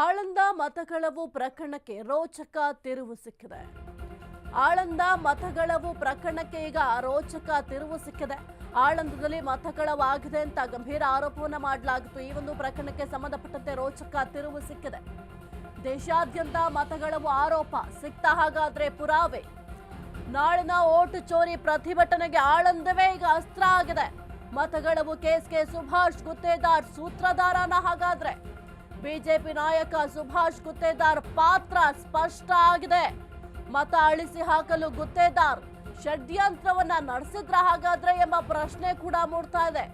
ಆಳಂದ ಮತಗಳವು ಪ್ರಕರಣಕ್ಕೆ ರೋಚಕ ತಿರುವು ಸಿಕ್ಕಿದೆ. ಆಳಂದ ಮತಗಳವು ಪ್ರಕರಣಕ್ಕೆ ಈಗ ರೋಚಕ ತಿರುವು ಸಿಕ್ಕಿದೆ. ಆಳಂದದಲ್ಲಿ ಮತಗಳವಾಗಿದೆ ಅಂತ ಗಂಭೀರ ಆರೋಪವನ್ನ ಮಾಡಲಾಗಿತ್ತು. ಈ ಒಂದು ಪ್ರಕರಣಕ್ಕೆ ಸಂಬಂಧಪಟ್ಟಂತೆ ರೋಚಕ ತಿರುವು ಸಿಕ್ಕಿದೆ. ದೇಶಾದ್ಯಂತ ಮತಗಳವು ಆರೋಪ ಸಿಕ್ತಾ ಹಾಗಾದ್ರೆ ಪುರಾವೆ. ನಾಳಿನ ಓಟು ಚೋರಿ ಪ್ರತಿಭಟನೆಗೆ ಆಳಂದವೇ ಈಗ ಅಸ್ತ್ರ ಆಗಿದೆ. ಮತಗಳವು ಕೇಸ್ಗೆ ಸುಭಾಷ್ ಗುತ್ತೇದಾರ್ ಸೂತ್ರಧಾರನ ಹಾಗಾದ್ರೆ ಬಿಜೆಪಿ ನಾಯಕ ಸುಭಾಷ್ ಗುತ್ತೇದಾರ್ ಪಾತ್ರ ಸ್ಪಷ್ಟ ಆಗಿದೆ. ಮತ ಅಳಿಸಿ ಹಾಕಲು ಗುತ್ತೇದಾರ್ ಷಡ್ಯಂತ್ರವನ್ನ ನಡೆಸಿದ್ರ ಹಾಗಾದ್ರೆ ಎಂಬ ಪ್ರಶ್ನೆ ಕೂಡ ಮೂಡ್ತಾ ಇದೆ.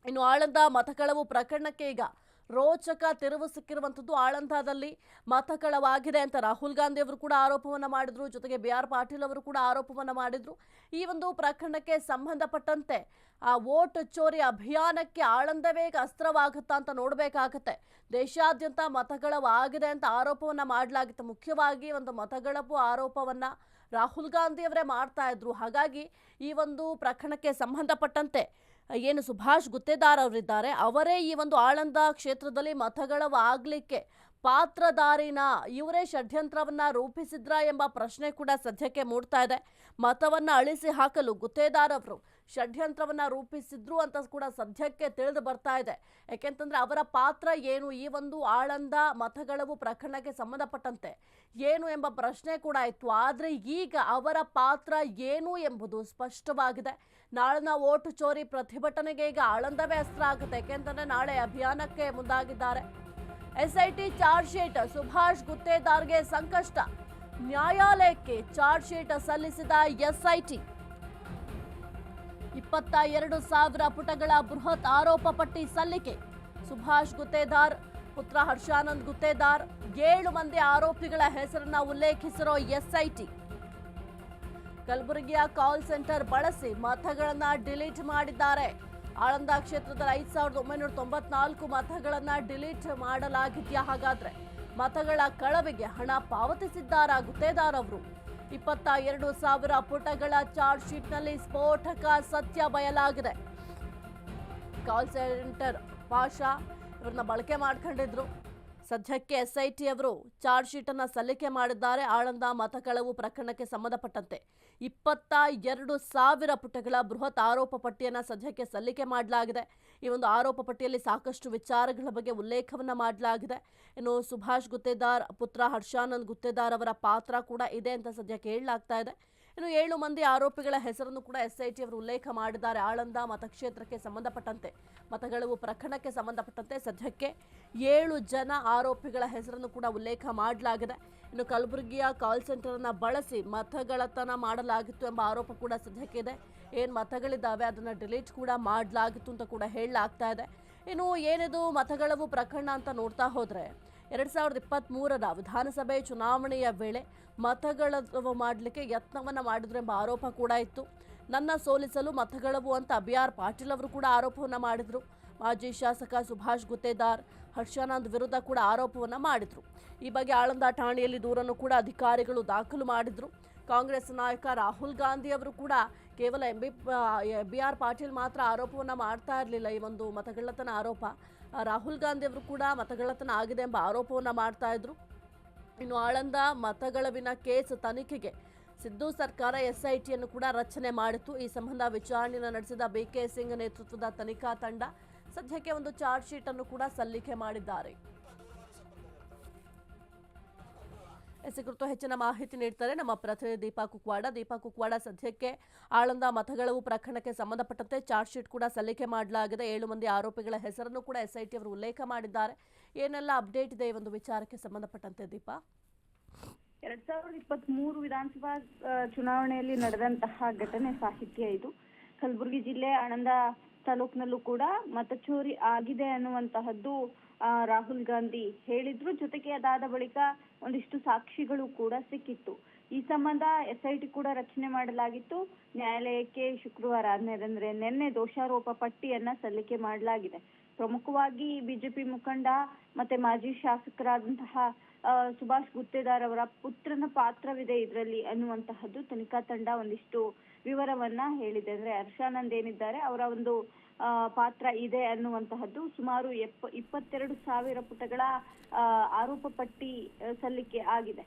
ಇನ್ನು ಆಳಂದ ಮತಕಳವು ಪ್ರಕರಣಕ್ಕೆ ಈಗ ರೋಚಕ ತಿರುವು ಸಿಕ್ಕಿರುವಂತದ್ದು. ಆಳಂದದಲ್ಲಿ ಮತಕಳವಾಗಿದೆ ಅಂತ ರಾಹುಲ್ ಗಾಂಧಿ ಅವರು ಕೂಡ ಆರೋಪವನ್ನ ಮಾಡಿದ್ರು. ಜೊತೆಗೆ BR ಪಾಟೀಲ್ ಅವರು ಕೂಡ ಆರೋಪವನ್ನ ಮಾಡಿದ್ರು. ಈ ಒಂದು ಪ್ರಕರಣಕ್ಕೆ ಸಂಬಂಧಪಟ್ಟಂತೆ ಆ ವೋಟ್ ಚೋರಿ ಅಭಿಯಾನಕ್ಕೆ ಆಳಂದವೇ ಅಸ್ತ್ರವಾಗುತ್ತಾ ಅಂತ ನೋಡ್ಬೇಕಾಗತ್ತೆ. ದೇಶಾದ್ಯಂತ ಮತಗಳವಾಗಿದೆ ಅಂತ ಆರೋಪವನ್ನ ಮಾಡಲಾಗಿತ್ತು. ಮುಖ್ಯವಾಗಿ ಒಂದು ಮತಗಳಪು ಆರೋಪವನ್ನ ರಾಹುಲ್ ಗಾಂಧಿ ಅವರೇ ಮಾಡ್ತಾ ಇದ್ರು. ಹಾಗಾಗಿ ಈ ಒಂದು ಪ್ರಕರಣಕ್ಕೆ ಸಂಬಂಧಪಟ್ಟಂತೆ ಏನು ಸುಭಾಷ್ ಗುತ್ತೇದಾರ್ ಅವರಿದ್ದಾರೆ, ಅವರೇ ಈ ಒಂದು ಆಳಂದ ಕ್ಷೇತ್ರದಲ್ಲಿ ಮತಗಳವಾಗಲಿಕ್ಕೆ ಪಾತ್ರಧಾರಿನ, ಇವರೇ ಷಡ್ಯಂತ್ರವನ್ನ ರೂಪಿಸಿದ್ರ ಎಂಬ ಪ್ರಶ್ನೆ ಕೂಡ ಸದ್ಯಕ್ಕೆ ಮೂಡ್ತಾ ಇದೆ. ಮತವನ್ನ ಅಳಿಸಿ ಹಾಕಲು ಗುತ್ತೇದಾರ್ ಅವರು ಷಡ್ಯಂತ್ರವನ್ನ ರೂಪಿಸಿದ್ರು ಅಂತ ಕೂಡ ಸದ್ಯಕ್ಕೆ ತಿಳಿದು ಬರ್ತಾ ಇದೆ. ಯಾಕೆಂತಂದ್ರೆ ಅವರ ಪಾತ್ರ ಏನು ಈ ಒಂದು ಆಳಂದ ಮತಗಳವು ಪ್ರಕರಣಕ್ಕೆ ಸಂಬಂಧಪಟ್ಟಂತೆ ಏನು ಎಂಬ ಪ್ರಶ್ನೆ ಕೂಡ ಇತ್ತು. ಆದ್ರೆ ಈಗ ಅವರ ಪಾತ್ರ ಏನು ಎಂಬುದು ಸ್ಪಷ್ಟವಾಗಿದೆ. ನಾಳಿನ ಓಟು ಚೋರಿ ಪ್ರತಿಭಟನೆಗೆ ಈಗ ಆಳಂದವೇ ಅಸ್ತ್ರ ಆಗುತ್ತೆ. ಯಾಕೆಂತಂದ್ರೆ ನಾಳೆ ಅಭಿಯಾನಕ್ಕೆ ಮುಂದಾಗಿದ್ದಾರೆ. SIT ಚಾರ್ಜ್ ಶೀಟ್, ಸುಭಾಷ್ ಗುತ್ತೇದಾರ್ಗೆ ಸಂಕಷ್ಟ. ನ್ಯಾಯಾಲಯಕ್ಕೆ ಚಾರ್ಜ್ ಶೀಟ್ ಸಲ್ಲಿಸಿದ SIT 22,000 ಪುಟಗಳ ಬೃಹತ್ ಆರೋಪ ಪಟ್ಟಿ ಸಲ್ಲಿಕೆ. ಸುಭಾಷ್ ಗುತ್ತೇದಾರ್ ಪುತ್ರ ಹರ್ಷಾನಂದ್ ಗುತ್ತೇದಾರ್ 7 ಮಂದಿ ಆರೋಪಿಗಳ ಹೆಸರನ್ನ ಉಲ್ಲೇಖಿಸಿರೋ SIT ಕಲಬುರಗಿಯ ಕಾಲ್ ಸೆಂಟರ್ ಬಳಸಿ ಮತಗಳನ್ನ ಡಿಲೀಟ್ ಮಾಡಿದ್ದಾರೆ. ಆಳಂದ ಕ್ಷೇತ್ರದಲ್ಲಿ 5,994 ಮತಗಳನ್ನ ಡಿಲೀಟ್ ಮಾಡಲಾಗಿದೆಯಾ? ಹಾಗಾದ್ರೆ ಮತಗಳ ಕಳವಿಗೆ ಹಣ ಪಾವತಿಸಿದ್ದಾರಾ ಗುತ್ತೇದಾರ್ ಅವರು? 22,000 ಪುಟಗಳ ಚಾರ್ಜ್ ಶೀಟ್ನಲ್ಲಿ ಸ್ಫೋಟಕ ಸತ್ಯ ಬಯಲಾಗಿದೆ. ಕಾಲ್ ಸೆಂಟರ್ ಪಾಷಾ ಇವ್ರನ್ನ ಬಳಕೆ ಮಾಡ್ಕೊಂಡಿದ್ರು. ಸದ್ಯಕ್ಕೆ SIT ಅವರು ಚಾರ್ಜ್ ಶೀಟ್ ಅನ್ನ ಸಲ್ಲಿಕೆ ಮಾಡಿದ್ದಾರೆ. ಆಳಂದ ಮತಕಳವು ಪ್ರಕರಣಕ್ಕೆ ಸಂಬಂಧಪಟ್ಟಂತೆ 22,000 ಪುಟಗಳ ಬೃಹತ್ ಆರೋಪ ಪಟ್ಟಿಯನ್ನ ಸದ್ಯಕ್ಕೆ ಸಲ್ಲಿಕೆ ಮಾಡಲಾಗಿದೆ. ಈ ಒಂದು ಆರೋಪ ಪಟ್ಟಿಯಲ್ಲಿ ಸಾಕಷ್ಟು ವಿಚಾರಗಳ ಬಗ್ಗೆ ಉಲ್ಲೇಖವನ್ನ ಮಾಡಲಾಗಿದೆ. ಇನ್ನು ಸುಭಾಷ್ ಗುತ್ತೇದಾರ್ ಪುತ್ರ ಹರ್ಷಾನಂದ್ ಗುತ್ತೇದಾರ್ ಅವರ ಪಾತ್ರ ಕೂಡ ಇದೆ ಅಂತ ಸದ್ಯಕ್ಕೆ ಹೇಳಲಾಗ್ತಾ ಇದೆ. ಇನ್ನು 7 ಮಂದಿ ಆರೋಪಿಗಳ ಹೆಸರನ್ನು ಕೂಡ SIT ಅವರು ಉಲ್ಲೇಖ ಮಾಡಿದ್ದಾರೆ. ಆಳಂದ ಮತಕ್ಷೇತ್ರಕ್ಕೆ ಸಂಬಂಧಪಟ್ಟಂತೆ ಮತಗಳವು ಪ್ರಕರಣಕ್ಕೆ ಸಂಬಂಧಪಟ್ಟಂತೆ ಸದ್ಯಕ್ಕೆ 7 ಜನ ಆರೋಪಿಗಳ ಹೆಸರನ್ನು ಕೂಡ ಉಲ್ಲೇಖ ಮಾಡಲಾಗಿದೆ. ಇನ್ನು ಕಲಬುರಗಿಯ ಕಾಲ್ ಸೆಂಟರ್ ಅನ್ನ ಬಳಸಿ ಮತಗಳತನ ಮಾಡಲಾಗಿತ್ತು ಎಂಬ ಆರೋಪ ಕೂಡ ಸದ್ಯಕ್ಕೆ ಇದೆ. ಏನ್ ಮತಗಳಿದ್ದಾವೆ ಅದನ್ನ ಡಿಲೀಟ್ ಕೂಡ ಮಾಡಲಾಗಿತ್ತು ಅಂತ ಕೂಡ ಹೇಳಲಾಗ್ತಾ ಇದೆ. ಇನ್ನು ಏನಿದು ಮತಗಳವು ಪ್ರಕರಣ ಅಂತ ನೋಡ್ತಾ ಹೋದ್ರೆ 2023ರ ವಿಧಾನಸಭೆ ಚುನಾವಣೆಯ ವೇಳೆ ಮತಗಳವು ಮಾಡಲಿಕ್ಕೆ ಯತ್ನವನ್ನ ಮಾಡಿದ್ರು ಎಂಬ ಆರೋಪ ಕೂಡ ಇತ್ತು. ನನ್ನ ಸೋಲಿಸಲು ಮತಗಳವು ಅಂತ BR ಪಾಟೀಲ್ ಅವರು ಕೂಡ ಆರೋಪವನ್ನ ಮಾಡಿದ್ರು. ಮಾಜಿ ಶಾಸಕ ಸುಭಾಷ್ ಗುತ್ತೇದಾರ್ ಹರ್ಷಾನಂದ್ ವಿರುದ್ಧ ಕೂಡ ಆರೋಪವನ್ನ ಮಾಡಿದ್ರು. ಈ ಬಗ್ಗೆ ಆಳಂದ ಠಾಣೆಯಲ್ಲಿ ದೂರನ್ನು ಕೂಡ ಅಧಿಕಾರಿಗಳು ದಾಖಲು ಮಾಡಿದ್ರು. ಕಾಂಗ್ರೆಸ್ ನಾಯಕ ರಾಹುಲ್ ಗಾಂಧಿ ಅವರು ಕೂಡ ಕೇವಲ BR ಪಾಟೀಲ್ ಮಾತ್ರ ಆರೋಪವನ್ನ ಮಾಡ್ತಾ ಇರಲಿಲ್ಲ. ಈ ಒಂದು ಮತಗಳ್ಳತನ ಆರೋಪ ರಾಹುಲ್ ಗಾಂಧಿ ಅವರು ಕೂಡ ಮತಗಳ್ಳತನ ಆಗಿದೆ ಎಂಬ ಆರೋಪವನ್ನ ಮಾಡ್ತಾ ಇದ್ರು. ಇನ್ನು ಆಳಂದ ಮತಗಳವಿನ ಕೇಸ್ ತನಿಖೆಗೆ ಸಿದ್ದು ಸರ್ಕಾರ SIT ಅನ್ನು ಕೂಡ ರಚನೆ ಮಾಡಿತ್ತು. ಈ ಸಂಬಂಧ ವಿಚಾರಣೆಯನ್ನು ನಡೆಸಿದ BK ಸಿಂಗ್ ನೇತೃತ್ವದ ತನಿಖಾ ತಂಡ ಸದ್ಯಕ್ಕೆ ಒಂದು ಚಾರ್ಜ್ ಶೀಟ್ ಅನ್ನು ಕೂಡ ಸಲ್ಲಿಕೆ ಮಾಡಿದ್ದಾರೆ. ಈ ಕುರಿತು ಹೆಚ್ಚಿನ ಮಾಹಿತಿ ನೀಡ್ತಾರೆ ನಮ್ಮ ಪ್ರತಿನಿಧಿ ದೀಪಾ ಕುಕ್ವಾಡ. ಸದ್ಯಕ್ಕೆ ಆಳಂದ ಮತಗಳವು ಪ್ರಕರಣಕ್ಕೆ ಸಂಬಂಧಪಟ್ಟಂತೆ ಚಾರ್ಜ್ ಶೀಟ್ ಕೂಡ ಸಲ್ಲಿಕೆ ಮಾಡಲಾಗಿದೆ. 7 ಮಂದಿ ಆರೋಪಿಗಳ ಹೆಸರನ್ನು ಕೂಡ SIT ಅವರು ಉಲ್ಲೇಖ ಮಾಡಿದ್ದಾರೆ. ಏನೆಲ್ಲ ಅಪ್ಡೇಟ್ ಇದೆ ಈ ಒಂದು ವಿಚಾರಕ್ಕೆ ಸಂಬಂಧಪಟ್ಟಂತೆ ದೀಪಾ? 2023 ವಿಧಾನಸಭಾ ಚುನಾವಣೆಯಲ್ಲಿ ನಡೆದಂತಹ ಘಟನೆ ಸಾಹಿತ್ಯ ಇದು. ಕಲಬುರಗಿ ಜಿಲ್ಲೆ ಆಳಂದ ತಾಲೂಕಿನಲ್ಲೂ ಕೂಡ ಮತಚೋರಿ ಆಗಿದೆ ಅನ್ನುವಂತಹದ್ದು ರಾಹುಲ್ ಗಾಂಧಿ ಹೇಳಿದ್ರು. ಜೊತೆಗೆ ಅದಾದ ಬಳಿಕ ಒಂದಿಷ್ಟು ಸಾಕ್ಷಿಗಳು ಕೂಡ ಸಿಕ್ಕಿತ್ತು. ಈ ಸಂಬಂಧ SIT ಕೂಡ ರಚನೆ ಮಾಡಲಾಗಿತ್ತು. ನ್ಯಾಯಾಲಯಕ್ಕೆ ಶುಕ್ರವಾರ ಅಂದ್ರೆ ನಿನ್ನೆ ದೋಷಾರೋಪ ಪಟ್ಟಿಯನ್ನ ಸಲ್ಲಿಕೆ ಮಾಡಲಾಗಿದೆ. ಪ್ರಮುಖವಾಗಿ ಬಿಜೆಪಿ ಮುಖಂಡ ಮತ್ತೆ ಮಾಜಿ ಶಾಸಕರಾದಂತಹ ಸುಭಾಷ್ ಗುತ್ತೇದಾರ್ ಅವರ ಪುತ್ರನ ಪಾತ್ರವಿದೆ ಇದರಲ್ಲಿ ಅನ್ನುವಂತಹದ್ದು ತನಿಖಾ ತಂಡ ಒಂದಿಷ್ಟು ವಿವರವನ್ನ ಹೇಳಿದೆ. ಅಂದ್ರೆ ಹರ್ಷಾನಂದ್ ಏನಿದ್ದಾರೆ ಅವರ ಒಂದು ಪಾತ್ರ ಇದೆ ಅನ್ನುವಂತಹದ್ದು. ಸುಮಾರು 22,000 ಪುಟಗಳ ಆರೋಪ ಪಟ್ಟಿ ಸಲ್ಲಿಕೆ ಆಗಿದೆ.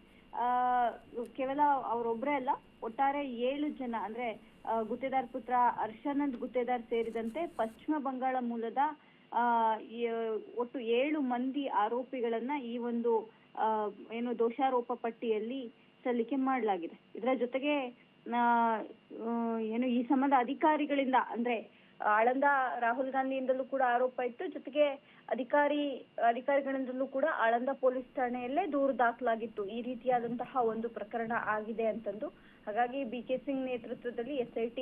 ಕೇವಲ ಅವರೊಬ್ಬರೇ ಅಲ್ಲ, ಒಟ್ಟಾರೆ 7 ಜನ ಅಂದ್ರೆ ಗುತ್ತೇದಾರ್ ಪುತ್ರ ಹರ್ಷಾನಂದ್ ಗುತ್ತೇದಾರ್ ಸೇರಿದಂತೆ ಪಶ್ಚಿಮ ಬಂಗಾಳ ಮೂಲದ ಒಟ್ಟು 7 ಮಂದಿ ಆರೋಪಿಗಳನ್ನ ಈ ಒಂದು ಏನು ದೋಷಾರೋಪ ಪಟ್ಟಿಯಲ್ಲಿ ಸಲ್ಲಿಕೆ ಮಾಡಲಾಗಿದೆ. ಇದರ ಜೊತೆಗೆ ಏನು ಈ ಸಂಬಂಧ ಅಧಿಕಾರಿಗಳಿಂದ ಅಂದ್ರೆ ಆಳಂದ ರಾಹುಲ್ ಗಾಂಧಿಯಿಂದಲೂ ಕೂಡ ಆರೋಪ ಇತ್ತು. ಜೊತೆಗೆ ಅಧಿಕಾರಿಗಳಿಂದಲೂ ಕೂಡ ಆಳಂದ ಪೊಲೀಸ್ ಠಾಣೆಯಲ್ಲೇ ದೂರು ದಾಖಲಾಗಿತ್ತು. ಈ ರೀತಿಯಾದಂತಹ ಒಂದು ಪ್ರಕರಣ ಆಗಿದೆ ಅಂತಂದು. ಹಾಗಾಗಿ BK ಸಿಂಗ್ ನೇತೃತ್ವದಲ್ಲಿ SIT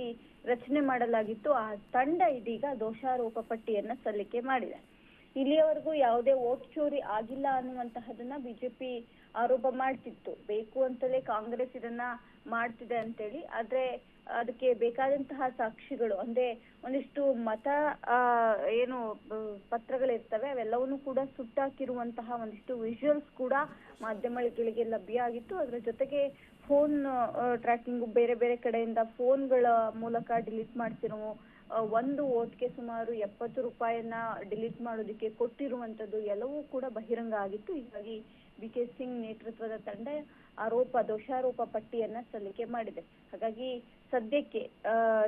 ರಚನೆ ಮಾಡಲಾಗಿತ್ತು. ಆ ತಂಡ ಇದೀಗ ದೋಷಾರೋಪ ಪಟ್ಟಿಯನ್ನ ಸಲ್ಲಿಕೆ ಮಾಡಿದೆ. ಇಲ್ಲಿಯವರೆಗೂ ಯಾವುದೇ ವೋಟ್ ಚೋರಿ ಆಗಿಲ್ಲ ಅನ್ನುವಂತಹದನ್ನ ಬಿಜೆಪಿ ಆರೋಪ ಮಾಡ್ತಿತ್ತು. ಬೇಕು ಅಂತಲೇ ಕಾಂಗ್ರೆಸ್ ಇದನ್ನ ಮಾಡ್ತಿದೆ ಅಂತೇಳಿ. ಆದ್ರೆ ಅದಕ್ಕೆ ಬೇಕಾದಂತಹ ಸಾಕ್ಷಿಗಳು ಅಂದ್ರೆ ಒಂದಿಷ್ಟು ಮತ ಏನು ಪತ್ರಗಳಿರ್ತವೆ ಅವೆಲ್ಲವನ್ನೂ ಕೂಡ ಸುಟ್ಟಾಕಿರುವಂತಹ ಒಂದಿಷ್ಟು ವಿಜುವಲ್ಸ್ ಕೂಡ ಮಾಧ್ಯಮಗಳಿಗೆ ಲಭ್ಯ ಆಗಿತ್ತು. ಅದರ ಜೊತೆಗೆ ಫೋನ್ ಟ್ರ್ಯಾಕಿಂಗ್, ಬೇರೆ ಬೇರೆ ಕಡೆಯಿಂದ ಫೋನ್ಗಳ ಮೂಲಕ ಡಿಲೀಟ್ ಮಾಡ್ತಿರೋ ಒಂದು ವೋಟ್ಗೆ ಸುಮಾರು 70 ರೂಪಾಯಿಯನ್ನ ಡಿಲೀಟ್ ಮಾಡೋದಕ್ಕೆ ಕೊಟ್ಟಿರುವಂತದ್ದು ಎಲ್ಲವೂ ಕೂಡ ಬಹಿರಂಗ ಆಗಿತ್ತು. ಹೀಗಾಗಿ BK ಸಿಂಗ್ ನೇತೃತ್ವದ ತಂಡ ದೋಷಾರೋಪ ಪಟ್ಟಿಯನ್ನ ಸಲ್ಲಿಕೆ ಮಾಡಿದೆ. ಹಾಗಾಗಿ ಸದ್ಯಕ್ಕೆ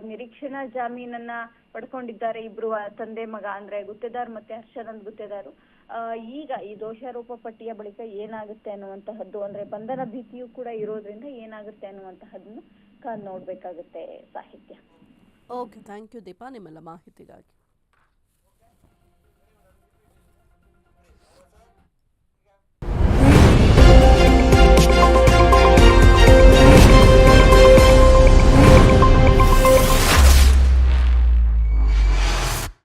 ನಿರೀಕ್ಷಣಾ ಜಾಮೀನನ್ನ ಪಡ್ಕೊಂಡಿದ್ದಾರೆ ಇಬ್ರು ತಂದೆ ಮಗ ಅಂದ್ರೆ ಗುತ್ತೇದಾರ್ ಮತ್ತೆ ಹರ್ಷಾನಂದ್ ಗುತ್ತೇದಾರ್. ಈಗ ಈ ದೋಷಾರೋಪ ಪಟ್ಟಿಯ ಬಳಿಕ ಏನಾಗುತ್ತೆ ಅನ್ನುವಂತಹದ್ದು ಅಂದ್ರೆ ಬಂಧನ ಭೀತಿಯೂ ಕೂಡ ಇರೋದ್ರಿಂದ ಏನಾಗುತ್ತೆ ಅನ್ನುವಂತಹದ್ದನ್ನು ಕಾದ್ ನೋಡ್ಬೇಕಾಗುತ್ತೆ. ಸಾಹಿತ್ಯ. ಓಕೆ, ಥ್ಯಾಂಕ್ ಯು ದೀಪಾ ನಿಮ್ಮೆಲ್ಲ ಮಾಹಿತಿಗಾಗಿ.